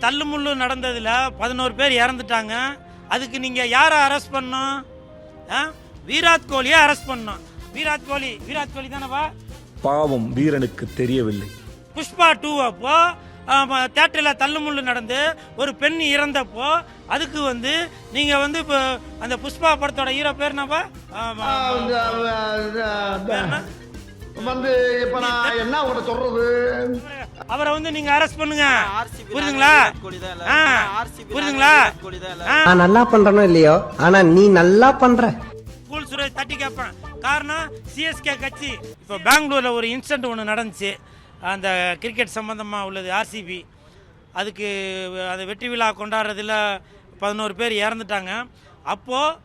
தள்ளுமுள்ளு நடந்ததில் 11 பேர் இறந்துட்டாங்க. அதுக்கு நீங்கள் யாரை அரெஸ்ட் பண்ணணும்? விராட் கோலியை அரெஸ்ட் பண்ணணும். விராட் கோலி தானேப்பா? பாவம், வீரனுக்கு தெரியவில்லை. புஷ்பா 2 அப்போ தியேட்டரில் தள்ளுமுள்ளு நடந்து ஒரு பெண் இறந்தப்போ அதுக்கு நீங்கள் இப்போ அந்த புஷ்பா படத்தோட ஹீரோ பேர் என்னப்பா? இப்ப நான் என்ன உங்கள்கிட்ட சொல்றது? அவரை நீங்க அரெஸ்ட் பண்ணுங்க. புரியுதுங்களா? புரியுதுங்களா? நான் நல்லா பண்றனோ இல்லையோ, ஆனா நீ நல்லா பண்ற. கூல் சுரேஷ் தட்டி கேட்பேன். காரணம் சிஎஸ்கே கட்சி. இப்போ பெங்களூர்ல ஒரு இன்சிடென்ட் ஒன்று நடந்துச்சு. அந்த கிரிக்கெட் சம்பந்தமாக உள்ளது. ஆர்சிபி அதுக்கு அந்த வெற்றி விழா கொண்டாடுறதுல 11 பேர் இறந்துட்டாங்க. அப்போது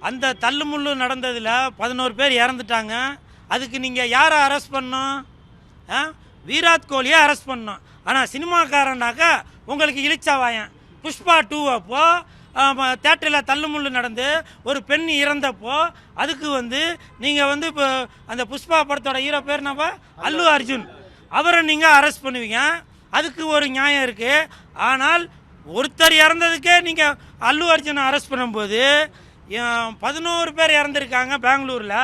அந்த தள்ளுமுள்ளு நடந்ததில் 11 பேர் இறந்துட்டாங்க. அதுக்கு நீங்கள் யாரை அரெஸ்ட் பண்ணணும்? விராட் கோலியை அரெஸ்ட் பண்ணணும். ஆனால் சினிமாக்காரனாக்கா உங்களுக்கு இழிச்சாவாயன். புஷ்பா 2 அப்போது தியேட்டரில் தள்ளுமுள்ளு நடந்து ஒரு பெண் இறந்தப்போ அதுக்கு நீங்கள் இப்போ அந்த புஷ்பா படத்தோட ஹீரோ பேர் என்னப்பா? அல்லு அர்ஜுன். அவரை நீங்கள் அரெஸ்ட் பண்ணுவீங்க. அதுக்கு ஒரு நியாயம் இருக்குது. ஆனால் ஒருத்தர் இறந்ததுக்கே நீங்கள் அல்லு அர்ஜுனை அரெஸ்ட் பண்ணும்போது 11 பேர் இறந்துருக்காங்க பெங்களூரில்.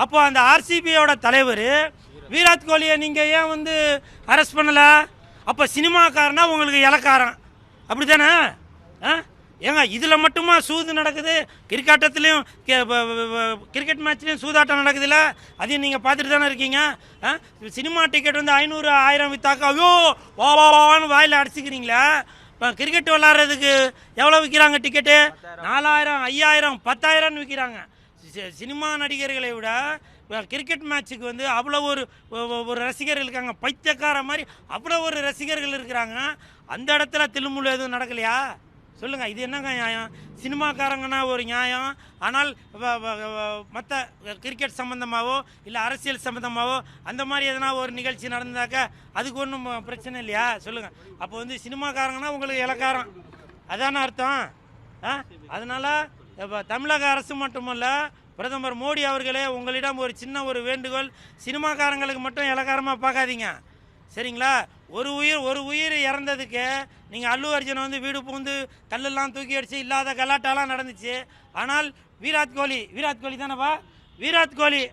அப்போ அந்த ஆர்சிபியோட தலைவர் விராட் கோலியை நீங்கள் ஏன் அரெஸ்ட் பண்ணலை? அப்போ சினிமாக்காரனா உங்களுக்கு இலக்காரன், அப்படி தானே? ஏங்க இதில் மட்டுமா சூது நடக்குது? கிரிக்கெட்டத்துலேயும் கிரிக்கெட் மேட்ச்லேயும் சூதாட்டம் நடக்குதுல்ல? அதையும் நீங்கள் பார்த்துட்டு தானே இருக்கீங்க. சினிமா டிக்கெட் 500 1000 வித்தாக்கா ஐயோ வான்னு வாயில் அடிச்சுக்கிறீங்களா? இப்போ கிரிக்கெட் விளாட்றதுக்கு எவ்வளோ விற்கிறாங்க டிக்கெட்டு? 4000 5000 10,000 விற்கிறாங்க. சினிமா நடிகர்களை விட கிரிக்கெட் மேட்ச்சுக்கு அவ்வளோ ஒரு ரசிகர்கள் இருக்காங்க. பைத்தியக்கார மாதிரி அவ்வளோ ஒரு ரசிகர்கள் இருக்கிறாங்க. அந்த இடத்துல தில்லுமுள்ளு எதுவும் நடக்கலையா? சொல்லுங்கள், இது என்னங்க நியாயம்? சினிமாக்காரங்கன்னா ஒரு நியாயம். ஆனால் மற்ற கிரிக்கெட் சம்மந்தமாகவோ இல்லை அரசியல் சம்மந்தமாகவோ அந்த மாதிரி எதனா ஒரு நிகழ்ச்சி நடந்தாக்கா அதுக்கு ஒன்றும் பிரச்சனை இல்லையா? சொல்லுங்கள். அப்போ சினிமாக்காரங்கன்னா உங்களுக்கு இலக்காரம், அதான அர்த்தம்? அதனால் இப்போ தமிழக அரசு மட்டுமல்ல, பிரதமர் மோடி அவர்களே உங்களிடம் ஒரு சின்ன ஒரு வேண்டுகோள். சினிமாக்காரங்களுக்கு மட்டும் இலக்காரமாக பார்க்காதீங்க, சரிங்களா? ஒரு உயிர் இறந்ததுக்கு நீங்கள் அல்லு அர்ஜுன் வீடு பூந்து கல்லெல்லாம் தூக்கி அடிச்சு இல்லாத கலாட்டாலாம் நடந்துச்சு. ஆனால் விராட் கோலி தானேப்பா? விராட் கோலி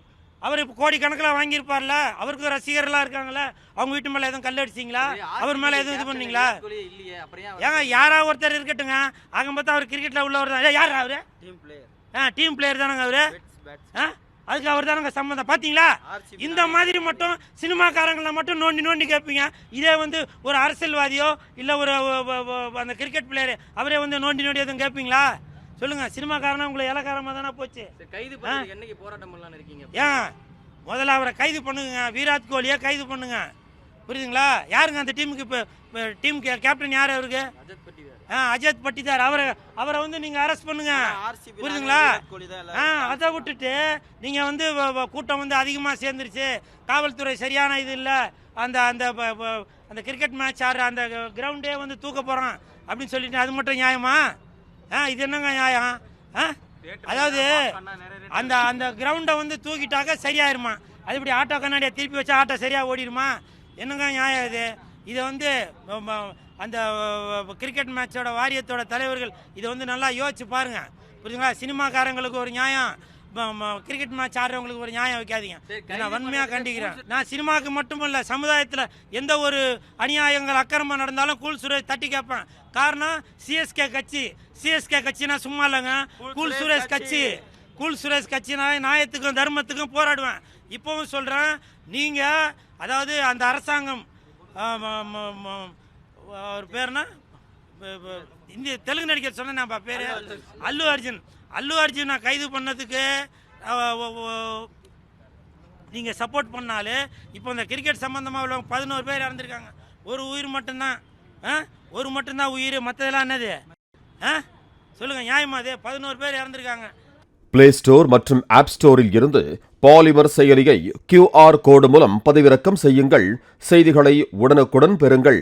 அவர் இப்போ கோடிக்கணக்கில் வாங்கியிருப்பார்ல, அவருக்கு ரசிகர்களாக இருக்காங்களே, அவங்க வீட்டு மேலே எதுவும் கல் அடிச்சிங்களா? அவர் மேலே எதுவும் இது பண்ணீங்களா? ஏங்க யாராவது ஒருத்தர் இருக்கட்டுங்க. ஆக பார்த்தா அவர் கிரிக்கெட்டில் உள்ளவர் தான். யார் அவரு? டீம் பிளேயர் தானங்க அவரு. அதுக்கு அவர் தானங்க சம்மந்தம். பார்த்தீங்களா? இந்த மாதிரி மட்டும் சினிமாக்காரங்களை மட்டும் நோண்டி கேட்பீங்க. இதே ஒரு அரசியல்வாதியோ இல்லை ஒரு அந்த கிரிக்கெட் பிளேயர் அவரே நோண்டி எதுவும் கேட்பீங்களா? சொல்லுங்க. சினிமாக்காரனா உங்களை இலக்காரமாக தானே போச்சு. என்னைக்கு போராட்டம் பண்ணலாம்னு இருக்கீங்க? ஏன் முதல்ல அவரை கைது பண்ணுங்க. விராட் கோலியை கைது பண்ணுங்க. புரியுதுங்களா? யாருங்க அந்த டீமுக்கு இப்போ டீம் கேப்டன் யார் அவருக்கு? அஜித் பட்டிதார். அவரை நீங்கள் அரெஸ்ட் பண்ணுங்க. புரியுதுங்களா? அதை விட்டுட்டு நீங்கள் கூட்டம் அதிகமாக சேர்ந்துருச்சு, காவல்துறை சரியான இது இல்லை, அந்த அந்த அந்த கிரிக்கெட் மேட்ச் ஆடுற அந்த கிரவுண்டே தூக்க போகிறோம் அப்படின்னு சொல்லிட்டு அது மட்டும் நியாயமா? இது என்னங்க நியாயம்? அதாவது அந்த அந்த கிரவுண்டை தூக்கிட்டாக்க சரியாயிருமா? அது இப்படி ஆட்டோ கண்ணாடியை திருப்பி வச்சா ஆட்டோ சரியாக ஓடிடுமா? என்னங்க நியாயம் இது? இதை அந்த கிரிக்கெட் மேட்சோட வாரியத்தோட தலைவர்கள் இதை நல்லா யோசிச்சு பாருங்க. புரியுதுங்களா? சினிமாக்காரங்களுக்கு ஒரு நியாயம், கிரிக்கெட் மேட்ச் ஆடுறவங்களுக்கு ஒரு நியாயம் வைக்காதீங்க. நான் வன்மையாக கண்டிக்கிறேன். நான் சினிமாவுக்கு மட்டுமல்ல, சமுதாயத்தில் எந்த ஒரு அநியாயங்கள் அக்கிரமம் நடந்தாலும் கூல் சுரேஷ் தட்டி கேட்பேன். காரணம் சிஎஸ்கே கட்சினா சும்மா இல்லைங்க. கூல் சுரேஷ் கட்சினா நியாயத்துக்கும் தர்மத்துக்கும் போராடுவேன். இப்போவும் சொல்கிறேன், நீங்கள் அதாவது அந்த அரசாங்கம் அவர் பேர்னா இந்திய தெலுங்கு நடிகர் சொன்னேன் பேர் அல்லு அர்ஜுனை கைது பண்ணதுக்கு நீங்கள் சப்போர்ட் பண்ணாலே இப்போ இந்த கிரிக்கெட் சம்மந்தமாக உள்ளவங்க 11 பேர் இறந்துருக்காங்க. ஒரு உயிர் மட்டும்தான் உயிர், மற்றதெல்லாம் என்னது? சொல்லுங்கள், நியாயமா? அது 11 பேர் இறந்துருக்காங்க. பிளே ஸ்டோர் மற்றும் ஆப் ஸ்டோரில் இருந்து பாலிமர் செயலியை QR கோடு மூலம் பதிவிறக்கம் செய்யுங்கள். செய்திகளை உடனுக்குடன் பெறுங்கள்.